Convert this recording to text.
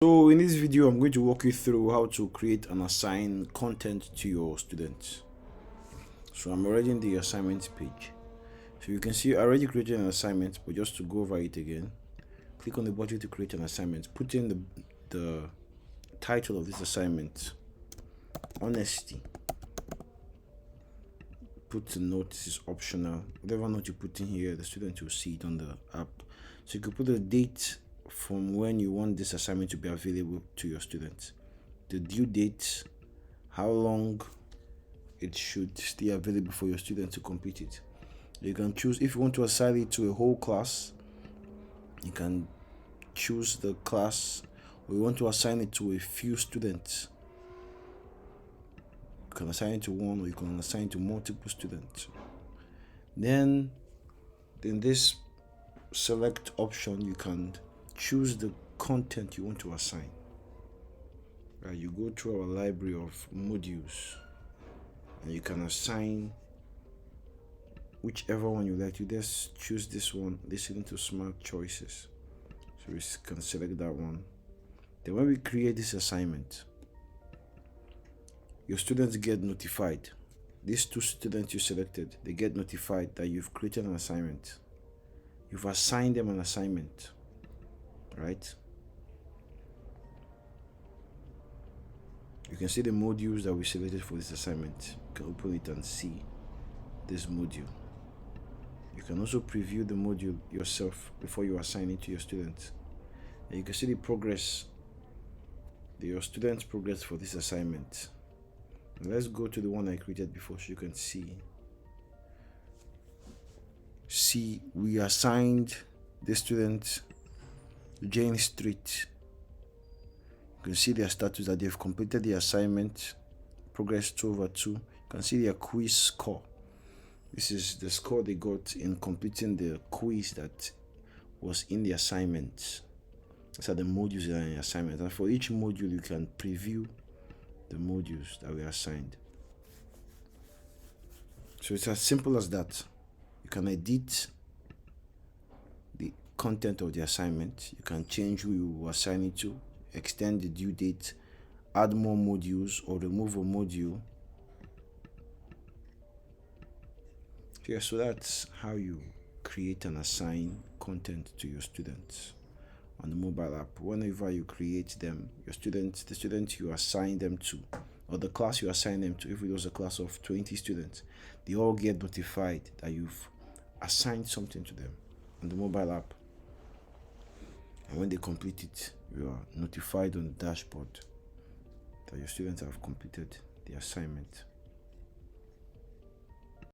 So in this video, I'm going to walk you through how to create and assign content to your students. So I'm already in the assignment page. So you can see I already created an assignment, but just to go over it again, click on the button to create an assignment. Put in the title of this assignment, honesty. Put the note, this is optional. Whatever note you put in here, the student will see it on the app. So you could put the date from when you want this assignment to be available to your students, the due date, how long it should stay available for your student to complete it. You can choose if you want to assign it to a whole class, you can choose the class, or you want to assign it to a few students. You can assign it to one, or you can assign it to multiple students. Then in this select option, you can choose the content you want to assign. Right, you go through our library of modules and you can assign whichever one you like. You just choose this one, listen to smart choices. So we can select that one. Then when we create this assignment, your students get notified. These two students you selected, they get notified that you've created an assignment. You've assigned them an assignment, right? You can see the modules that we selected for this assignment. You can open it and see this module. You can also preview the module yourself before you assign it to your students. And you can see the progress, your students' progress for this assignment. And let's go to the one I created before so you can see. See, we assigned the student Jane Street. You can see their status that they've completed the assignment, progress 2/2. You can see their quiz score. This is the score they got in completing the quiz that was in the assignment. These are the modules that are in the assignment. And for each module, you can preview the modules that were assigned. So it's as simple as that. You can edit the content of the assignment. You can change who you assign it to, extend the due date, add more modules, or remove a module. Yeah, so that's how you create and assign content to your students on the mobile app. Whenever you create them, the students you assign them to, or the class you assign them to, if it was a class of 20 students, they all get notified that you've assigned something to them on the mobile app. And when they complete it, you are notified on the dashboard that your students have completed the assignment.